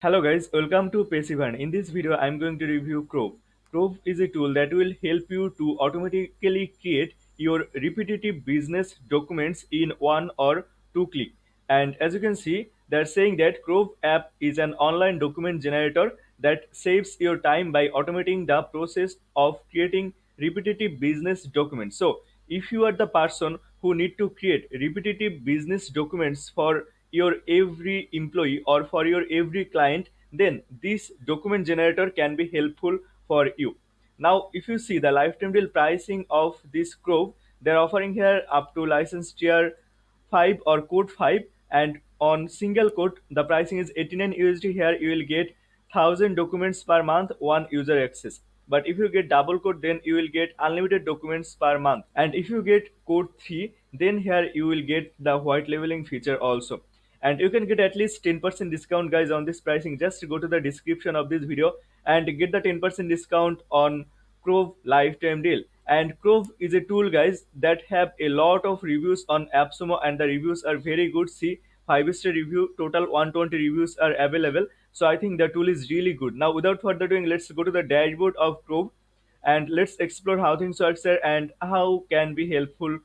Hello guys, welcome to Passivern. In this video, I'm going to review Crove. Crove is a tool that will help you to automatically create your repetitive business documents in one or two clicks. And as you can see, they're saying that Crove app is an online document generator that saves your time by automating the process of creating repetitive business documents. So if you are the person who need to create repetitive business documents for your every employee or for your every client, then this document generator can be helpful for you. Now if you see the lifetime deal pricing of this Crove, they're offering here up to license tier 5 or code 5, and on single code the pricing is 89 USD. Here you will get 1000 documents per month, one user access. But if you get double code, then you will get unlimited documents per month. And if you get code 3, then here you will get the white labeling feature also. And you can get at least 10% discount guys on this pricing. Just go to the description of this video and get the 10% discount on Crove lifetime deal. And Crove is a tool guys that have a lot of reviews on AppSumo, and the reviews are very good. See, 5-star review, total 120 reviews are available. So I think the tool is really good. Now without further ado, let's go to the dashboard of Crove and let's explore how things work there and how can be helpful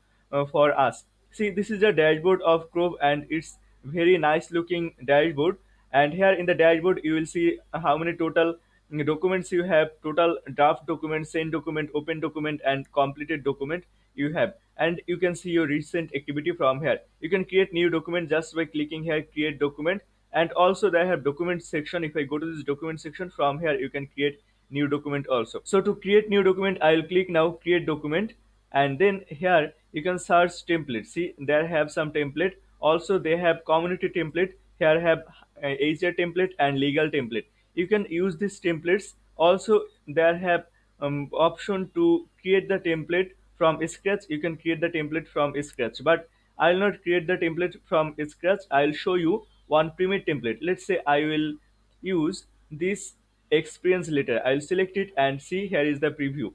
for us. See, this is the dashboard of Crove and it's very nice looking dashboard. And here in the dashboard you will see how many total documents you have, total draft document, send document, open document and completed document you have. And you can see your recent activity from here. You can create new document just by clicking here create document. And also they have document section. If I go to this document section, from here you can create new document also. So to create new document, I'll click now create document, and then here you can search template. See, there have some template. Also they have community template. Here have HR template and legal template. You can use these templates. Also there have option to create the template from scratch. You can create the template from scratch, but I'll not create the template from scratch. I'll show you one primitive template. Let's say I will use this experience letter. I'll select it and see, here is the preview.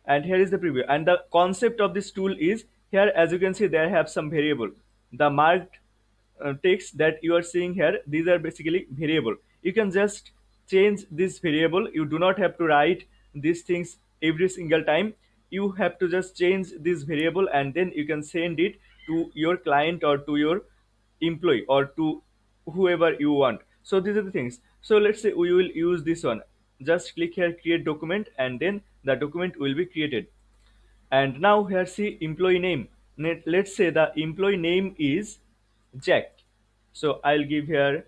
And here is the preview. And the concept of this tool is here, as you can see, there have some variable. The marked text that you are seeing here, these are basically variable. You can just change this variable. You do not have to write these things every single time. You have to just change this variable and then you can send it to your client or to your employee or to whoever you want. So these are the things. So let's say we will use this one. Just click here create document and then the document will be created. And now here see employee name. Let's say the employee name is Jack. So I'll give here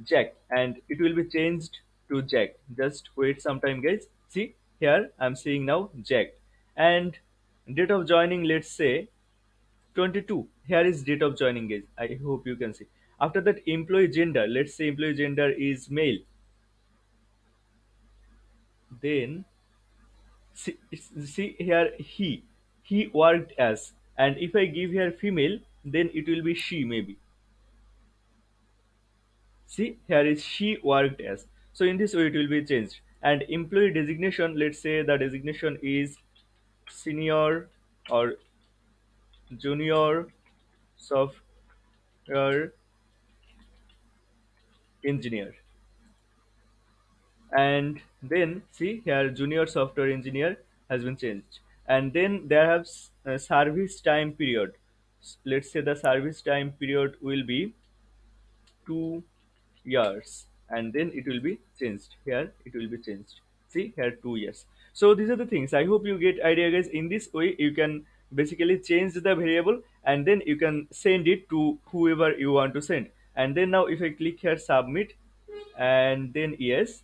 Jack and it will be changed to Jack. Just wait some time guys. See, here I'm seeing now Jack. And date of joining, let's say 22. Here is date of joining guys. I hope you can see. After that, employee gender, let's say employee gender is male. Then see here he worked as, and if I give here female, then it will be she maybe. See, here is she worked as. So in this way it will be changed. And employee designation, let's say the designation is senior or junior software engineer. And then see here junior software engineer has been changed. And then there have service time period. Let's say the service time period will be 2 years, and then it will be changed. Here it will be changed. See here 2 years. So these are the things. I hope you get idea guys. In this way you can basically change the variable and then you can send it to whoever you want to send. And then now if I click here submit and then yes,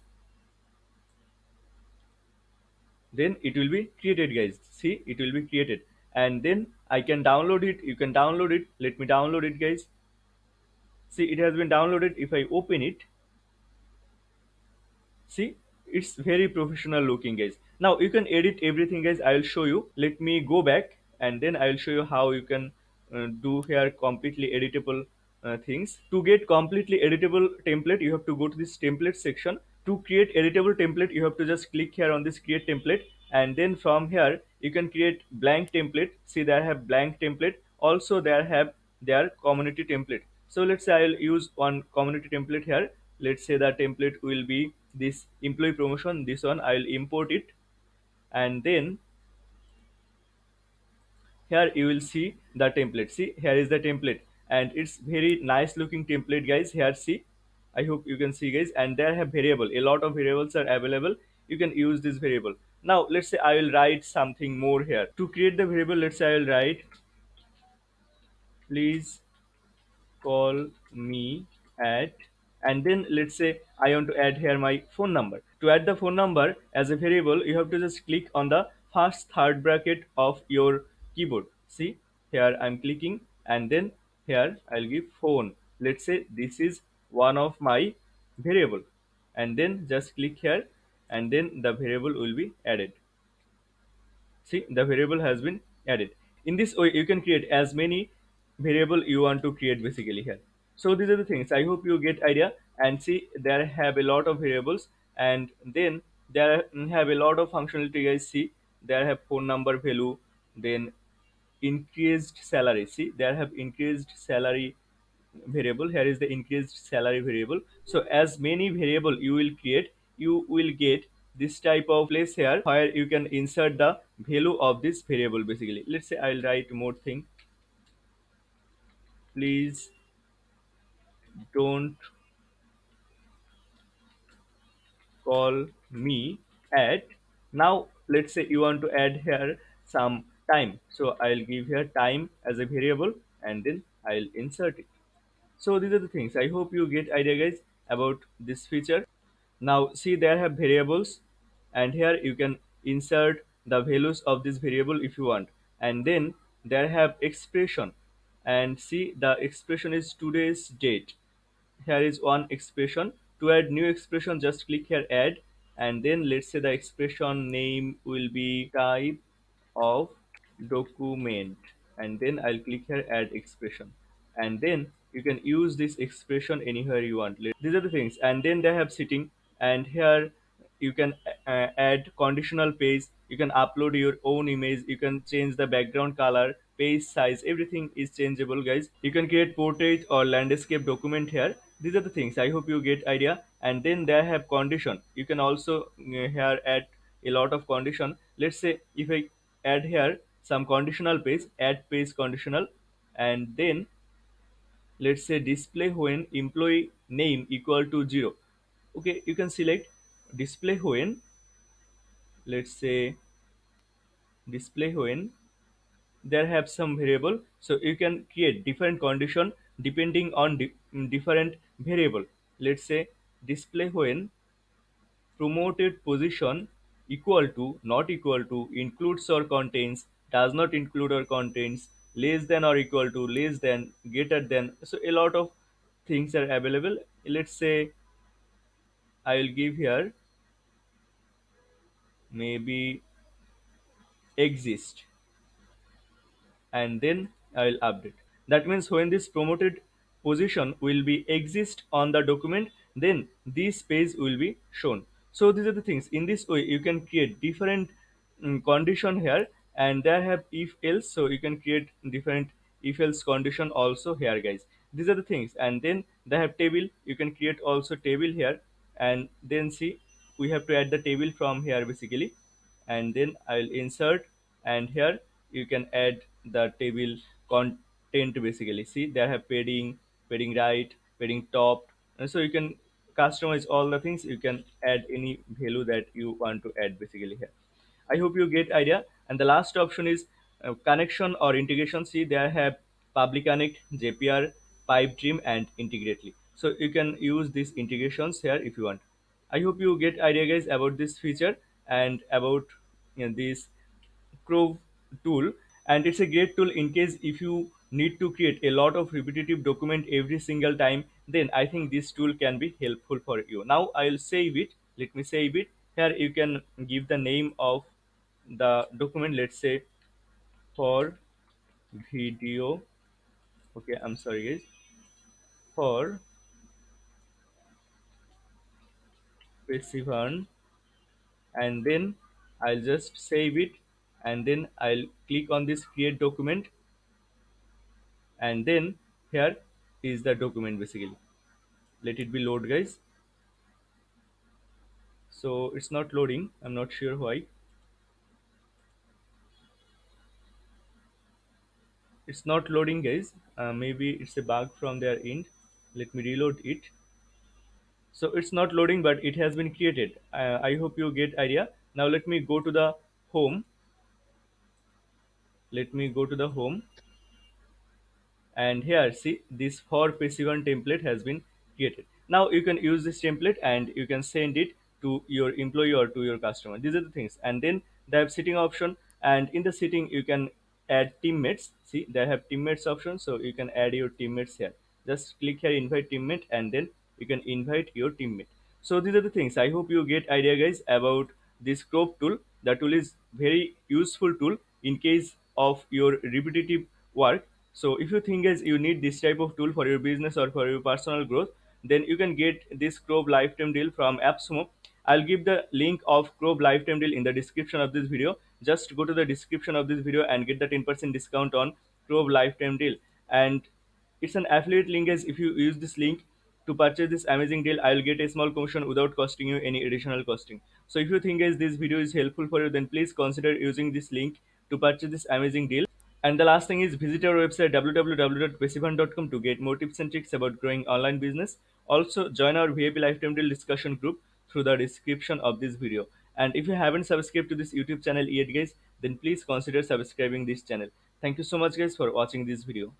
then it will be created guys. See, it will be created. And then I can download it. You can download it. Let me download it guys. See, it has been downloaded. If I open it, see, it's very professional looking guys. Now you can edit everything guys. I'll show you. Let me go back and then I'll show you how you can do here completely editable things. To get completely editable template, you have to go to this template section. To create editable template, you have to just click here on this create template, and then from here you can create blank template. See, there have blank template. Also there have their community template. So let's say I'll use one community template here. let's say the template will be this employee promotion. This one I will import it, and then here you will see the template. See, here is the template, and it's very nice looking template, guys. Here, see, I hope you can see, guys, and there have variable, a lot of variables are available. You can use this variable. Now let's say I will write something more here to create the variable. Let's say I will write, please call me at, and then let's say I want to add here my phone number. To add the phone number as a variable, you have to just click on the first third bracket of your keyboard. See, here I'm clicking, and then here I'll give phone. Let's say this is one of my variable, and then just click here, and then the variable will be added. See, the variable has been added. In this way you can create as many variable you want to create basically here. So these are the things, I hope you get idea. And see, there have a lot of variables, and then there have a lot of functionality, guys. See, there have phone number value, then increased salary. See, there have increased salary variable. Here is the increased salary variable. So as many variable you will create, you will get this type of place here where you can insert the value of this variable basically. Let's say I'll write more thing, please don't call me at. Now let's say you want to add here some time, so I'll give here time as a variable, and then I'll insert it. So these are the things, I hope you get idea, guys, about this feature. Now see, there have variables, and here you can insert the values of this variable if you want. And then there have expression, and see, the expression is today's date. Here is one expression. To add new expression, just click here add, and then let's say the expression name will be type of document, and then I'll click here add expression, and then you can use this expression anywhere you want. These are the things. And then they have sitting, and here you can add conditional page. You can upload your own image, you can change the background color, page size, everything is changeable, guys. You can create portrait or landscape document here. These are the things, I hope you get idea. And then they have condition. You can also here add a lot of condition. Let's say if I add here some conditional page, add page conditional, and then let's say display when employee name equal to 0. Okay, you can select display when, let's say display when there have some variable, so you can create different condition depending on different variable. Let's say display when promoted position equal to, not equal to, includes or contains, does not include or contains, less than or equal to, less than, greater than. So a lot of things are available. Let's say I will give here maybe exist, and then I will update. That means when this promoted position will be exist on the document, then this page will be shown. So these are the things. In this way, you can create different condition here, and there have if else, so you can create different if else condition also here, guys. These are the things. And then they have table. You can create also table here, and then see, we have to add the table from here basically. And then I'll insert, and here you can add the table content basically. See, they have padding, padding right, padding top, and so you can customize all the things. You can add any value that you want to add basically here. I hope you get idea. And the last option is connection or integration. See, they have public connect, jpr, pipe dream, and integrately. So you can use these integrations here if you want. I hope you get idea, guys, about this feature and about this Crove tool. And it's a great tool in case if you need to create a lot of repetitive document every single time, then I think this tool can be helpful for you. Now I'll save it. Let me save it. Here you can give the name of the document. Let's say for video. Okay, I'm sorry, guys. For Passivern, and then I'll just save it, and then I'll click on this create document, and then here is the document basically. Let it be load, guys. So it's not loading. I'm not sure why. It's not loading, guys. Maybe it's a bug from their end. Let me reload it. So it's not loading, but it has been created. I hope you get idea. Now let me go to the home. Let me go to the home, and here see this for Passivern template has been created. Now you can use this template and you can send it to your employee or to your customer. These are the things. And then they have setting option, and in the setting you can add teammates. See, they have teammates option, so you can add your teammates here. Just click here invite teammate, and then you can invite your teammate. So these are the things. I hope you get idea, guys, about this Crove tool. The tool is very useful tool in case of your repetitive work. So if you think, guys, you need this type of tool for your business or for your personal growth, then you can get this Crove lifetime deal from AppSumo. I'll give the link of Crove lifetime deal in the description of this video. Just go to the description of this video and get the 10% discount on Crove lifetime deal. And it's an affiliate link, guys. If you use this link to purchase this amazing deal, I will get a small commission without costing you any additional costing. So if you think, guys, this video is helpful for you, then please consider using this link to purchase this amazing deal. And the last thing is visit our website www.passivern.com to get more tips and tricks about growing online business. Also join our VIP lifetime deal discussion group through the description of this video. And if you haven't subscribed to this YouTube channel yet, guys, then please consider subscribing this channel. Thank you so much, guys, for watching this video.